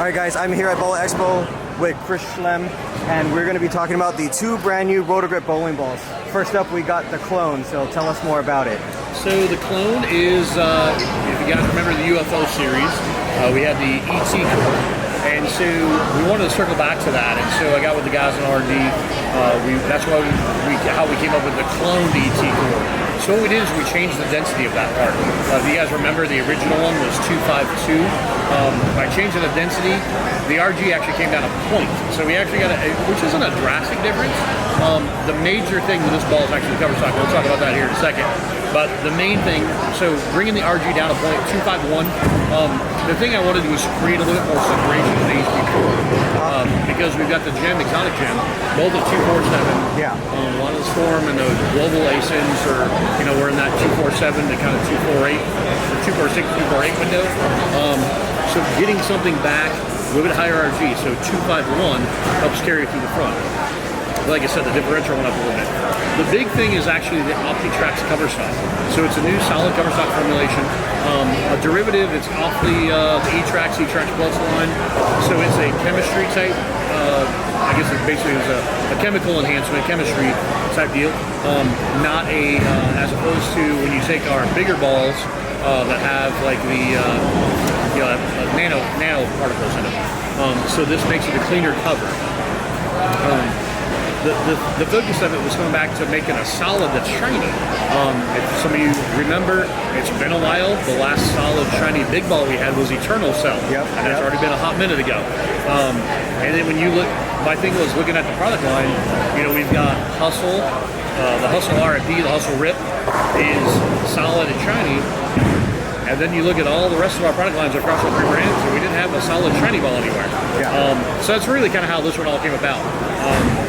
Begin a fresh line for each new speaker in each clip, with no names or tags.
Alright guys, I'm here at Expo with Chris Schlemer, and we're going to be talking about the two brand new Roto Grip bowling balls. First up, we got the clone, so tell us more about it.
So the clone is, if you guys remember the UFO series, we had the ET core, and so we wanted to circle back to that, and so I got with the guys in R&D. That's why how we came up with the cloned ET core. So what we did is we changed the density of that part. If you guys remember, the original one was 252. By changing the density, the RG actually came down a point. So we actually got which isn't a drastic difference. The major thing with this ball is actually the cover stock. We'll talk about that here in a second. But the main thing, so bringing the RG down a point, 251. The thing I wanted to do was create a little bit more separation in the HP4. Because we've got the Gem, Exotic Gem, both at 247.
Yeah.
A lot of the Storm and the global ASINs are, we're in that 247 to kind of 248, or 246, 248 window. So getting something back, a little bit higher RG, so 251 helps carry it through the front. Like I said, the differential went up a little bit. The big thing is actually the OptiTrax cover stock. So it's a new solid cover stock formulation. A derivative, it's off the E-Trax Plus line. So it's a chemistry type, I guess it basically is a chemical enhancement, chemistry type deal. Not a, as opposed to when you take our bigger balls that have like the nano particles in it. So this makes it a cleaner cover. The focus of it was going back to making a solid that's shiny. If some of you remember, it's been a while. The last solid shiny big ball we had was Eternal Cell.
Yep,
and that's already been a hot minute ago. And then when you look, my thing was looking at the product line, we've got Hustle, the Hustle RFD, the Hustle Rip is solid and shiny. And then you look at all the rest of our product lines across the three brands, and we didn't have a solid shiny ball anywhere.
Yeah.
So that's really kind of how this one all came about.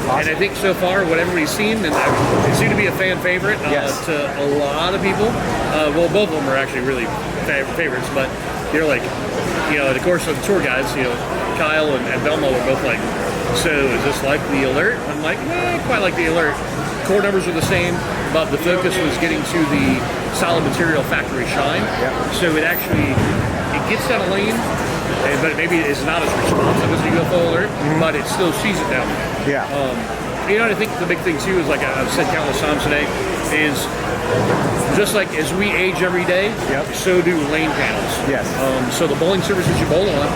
Awesome. And I think so far, what everybody's seen, and it seemed to be a fan favorite to a lot of people. Well, both of them are actually really favorites, but they're like, of course, the tour guides, Kyle and Belmo were both like, so is this like the Alert? I'm like, quite like the Alert. Core numbers are the same, but the focus was getting to the solid material factory shine.
Yep.
So it gets down a lane, but maybe it's not as responsive as the UFO Alert, but it still sees it down there.
Yeah.
I think the big thing too is, like I've said countless times today, is just like as we age every day, so do lane panels.
Yes.
So the bowling surfaces you bowl on,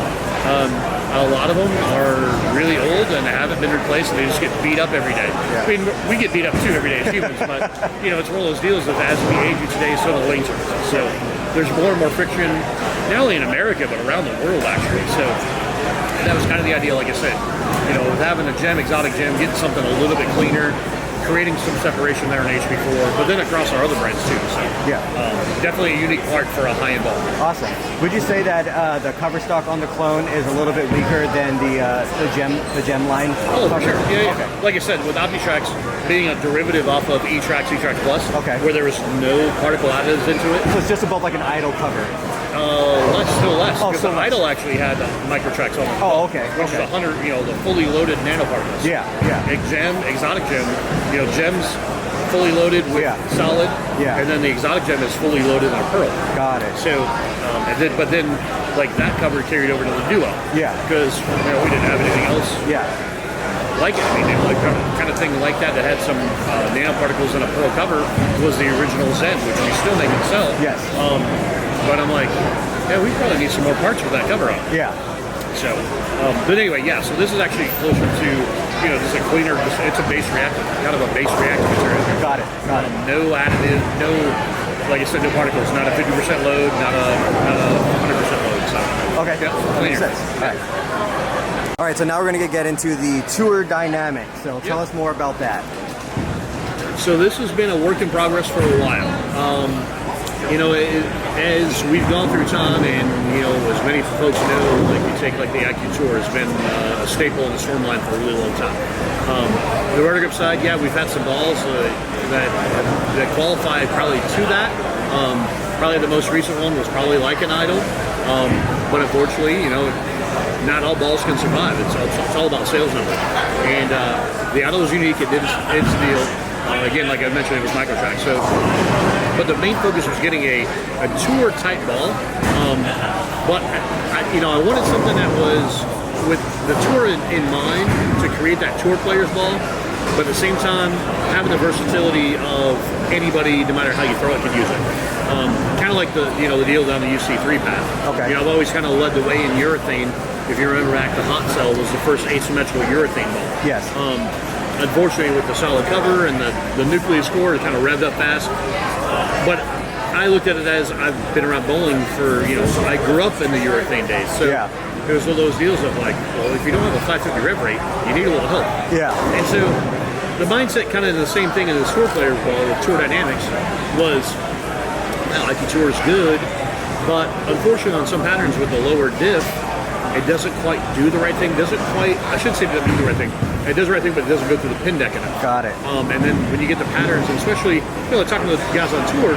a lot of them are really old and haven't been replaced, and they just get beat up every day.
Yeah.
I mean, we get beat up too every day as humans, but it's one of those deals that as we age each day, so do the lane surfaces. So there's more and more friction, not only in America but around the world actually. So that was kind of the idea, like I said, with having a Gem, Exotic Gem, getting something a little bit cleaner, creating some separation there in HP4, but then across our other brands too. So definitely a unique part for a high-end ball.
Awesome. Would you say that the cover stock on the clone is a little bit weaker than the Gem line?
Oh, for sure. Yeah.
Okay.
Like I said, with OptiTrax being a derivative off of E-Trax Plus, where there was no particle additives into it.
So it's just above like an idle cover.
Still less, because the
less.
Idol actually had Microtrax on it.
Oh, okay.
Which is 100, the fully loaded nanoparticles.
Yeah.
Exotic Gem, Gem's fully loaded with solid, and then the Exotic Gem is fully loaded in a pearl.
Got it.
So, but then like that cover carried over to the Duo.
Yeah.
Because we didn't have anything else.
Yeah.
Like it. I mean, the kind of thing like that had some nanoparticles in a pearl cover was the original Zen, which we still make and sell.
Yes.
But I'm like, we probably need some more parts for that cover on.
Yeah.
So, but anyway, so this is actually closer to, this is a cleaner, it's a base reactive, kind of a base reactive material.
Got it.
No additive, like I said, no particles, not a 50% load, not a 100% load. So,
okay.
Cleaner.
Makes sense. All right, so now we're going to get into the Tour Dynam-x. So tell us more about that.
So this has been a work in progress for a while. As we've gone through time, and as many folks know, like we take like the IQ Tour has been a staple in the Storm line for a really long time. The Roto Grip side, we've had some balls that qualify probably to that. Probably the most recent one was probably like an Idol, but unfortunately, not all balls can survive. It's all about sales numbers, and the Idol is unique. It did its deal. Again, like I mentioned, it was micro track. So, but the main focus was getting a tour type ball. But I wanted something that was with the tour in mind to create that tour player's ball, but at the same time having the versatility of anybody, no matter how you throw it, can use it. Kind of like the deal down the UC3 path.
Okay.
I've always kind of led the way in urethane. If you remember back, the Hot Cell was the first asymmetrical urethane ball.
Yes.
Unfortunately, with the solid cover and the nucleus core, it kind of revved up fast. But I looked at it as I've been around bowling for, I grew up in the urethane days. So it was one of those deals of like, well, if you don't have a 550 rev rate, you need a little help.
Yeah.
And so the mindset, kind of the same thing in the tour player's ball with Tour Dynam-x, was, well, IQ Tour is good, but unfortunately on some patterns with the lower diff, it doesn't quite do the right thing. I shouldn't say it doesn't do the right thing. It does the right thing, but it doesn't go through the pin deck enough.
Got it.
And then when you get the patterns, and especially, like talking to the guys on tour,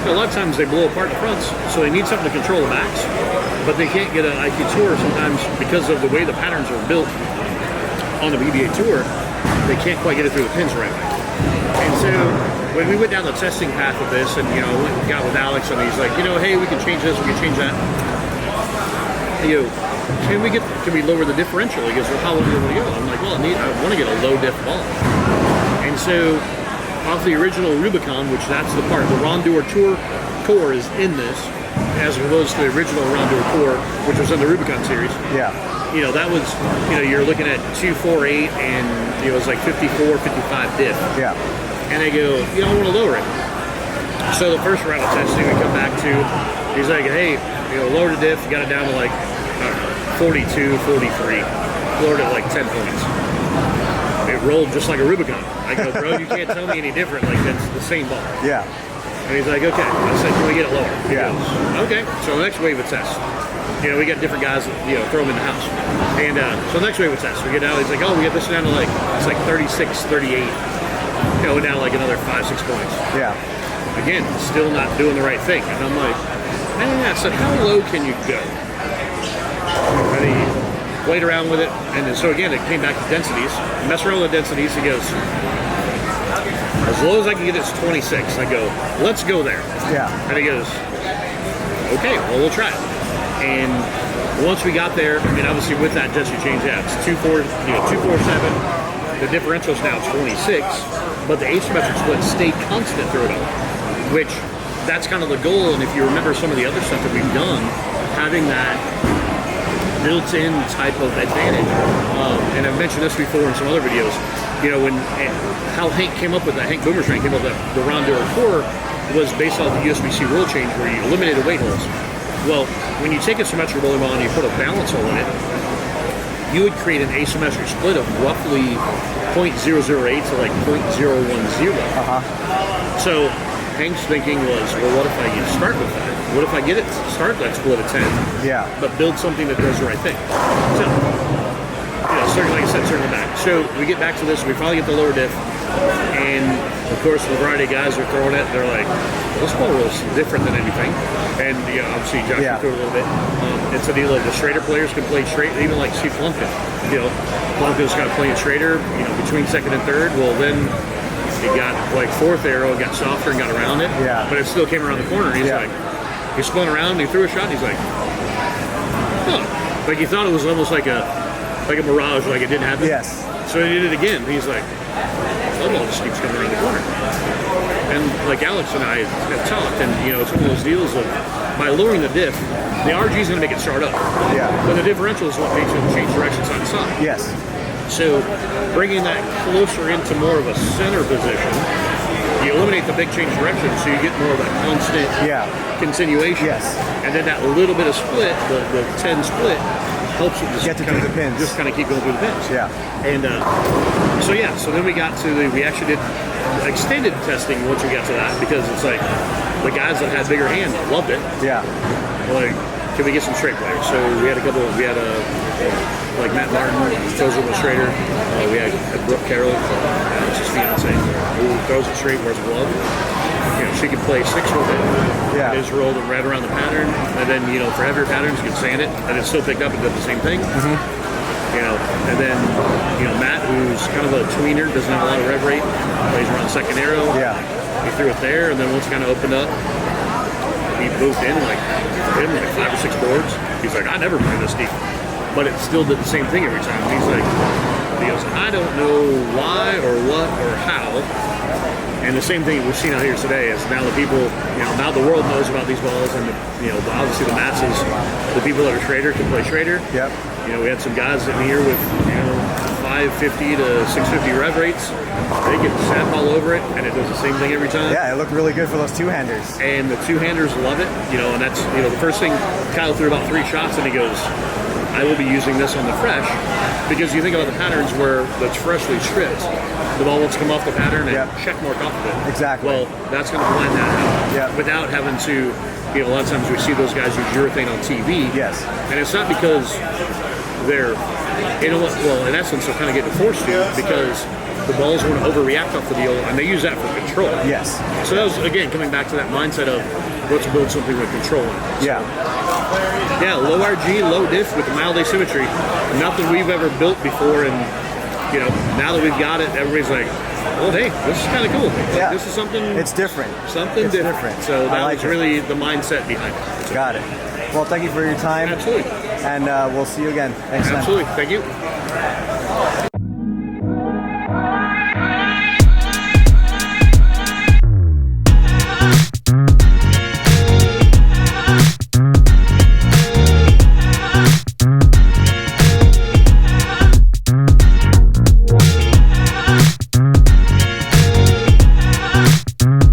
a lot of times they blow apart the fronts, so they need something to control the backs, but they can't get an IQ Tour sometimes because of the way the patterns are built on the BBA Tour. They can't quite get it through the pins right away. And so when we went down the testing path of this, and I went and got with Alex, and he's like, hey, we can change this, we can change that. Can we lower the differential? He goes, well, how low do you want to go? I'm like, well, I want to get a low diff ball. And so off the original Rubicon, which that's the part, the Rondour Tour core is in this, as opposed to the original Rondour core, which was in the Rubicon series.
Yeah.
That was, you're looking at 248 and it was like 54, 55 diff.
Yeah.
And I go, I want to lower it. So the first round of testing we come back to, he's like, hey, lower the diff, you got it down to like 42, 43. Lowered it like 10 points. It rolled just like a Rubicon. I go, bro, you can't tell me any different. Like, that's the same ball.
Yeah.
And he's like, okay. I said, can we get it lower? He
Yeah.
goes, okay. So the next wave of tests, we got different guys that, throw them in the house. And so the next wave of tests, we get out, he's like, oh, we get this down to like, it's like 36, 38. Down like another 5, 6 points.
Yeah.
Again, still not doing the right thing. And I'm like, I said, how low can you go? And he played around with it, and then, so again, it came back to densities. Mess around with the densities. He goes, as low as I can get it's 26. I go, let's go there.
Yeah.
And he goes, okay, well, we'll try it. And once we got there, obviously with that density change, it's 247. The differential's now 26, but the asymmetric split stayed constant through it all, which that's kind of the goal. And if you remember some of the other stuff that we've done, having that built-in type of advantage. And I've mentioned this before in some other videos, how Hank came up with that, Hank Boomerstrain came up with the Rondour core was based on the USB-C rule change where you eliminated weight holes. Well, when you take a symmetrical bowling ball and you put a balance hole in it, you would create an asymmetric split of roughly 0.008 to like 0.010. So Hank's thinking was, well, what if I start with that? What if I get it start that split at 10?
Yeah.
But build something that does the right thing. So, like I said, circle back. So we get back to this, we finally get the lower diff, and of course the variety of guys are throwing it, they're like, well, this ball rolls different than anything. And obviously Josh threw it a little bit. It's a deal of the straighter players can play straight, even like Steve Plumpkin. Plumpkin's got playing straighter, between second and third. Well, then he got like fourth arrow, got softer and got around it.
Yeah.
But it still came around the corner. He's like, he spun around, he threw a shot, and he's like, like he thought it was almost like a mirage, like it didn't happen.
Yes.
So he did it again. He's like, that ball just keeps coming around the corner. And like Alex and I have talked, and it's one of those deals of by lowering the diff, the RG is going to make it start up.
Yeah.
But the differential is what makes it change direction side to side.
Yes.
So bringing that closer into more of a center position, you eliminate the big change direction, so you get more of a constant continuation.
Yes.
And then that little bit of split, the 10 split, helps it just
get to the pins.
Just kind of keep going through the pins.
Yeah.
And so then we got to we actually did extended testing once we got to that, because it's like the guys that had bigger hands loved it.
Yeah.
Like, can we get some straight players? So we had like Matt Martin, throws it with a straighter. We had Brooke Carroll, Alex's fiance, who throws it straight, wears a glove. She can play six with it.
Yeah.
It just rolled it right around the pattern. And then, for heavier patterns, you can sand it, and it still picked up and did the same thing. And then, Matt, who's kind of a tweener, doesn't have a lot of rev rate, plays around second arrow.
Yeah.
He threw it there, and then once it kind of opened up, he moved in like 5 or 6 boards. He's like, I never play this deep. But it still did the same thing every time. He goes, I don't know why or what or how. And the same thing we've seen out here today is now the people, now the world knows about these balls, and obviously the masses, the people that are Schrader can play Schrader.
Yep.
We had some guys in here with 550 to 650 rev rates. They get sap all over it, and it does the same thing every time.
Yeah, it looked really good for those two-handers.
And the two-handers love it, and that's the first thing. Kyle threw about 3 shots, and he goes, I will be using this on the fresh, because you think about the patterns where that's freshly stripped, the ball wants to come off the pattern and check mark off of it.
Exactly.
Well, that's going to blend that out without having to, a lot of times we see those guys use urethane on TV.
Yes.
And it's not because they're, well, in essence, they're kind of getting forced to, because the balls want to overreact off the deal, and they use that for control.
Yes.
So that was, again, coming back to that mindset of let's build something with control in it.
Yeah.
Yeah, low RG, low diff with mild asymmetry. Nothing we've ever built before, and now that we've got it, everybody's like, well, hey, this is kind of cool.
Yeah.
This is something.
It's different.
Something different. So that was really the mindset behind it. So.
Got it. Well, thank you for your time.
Absolutely.
And we'll see you again. Thanks, man.
Absolutely. Thank you.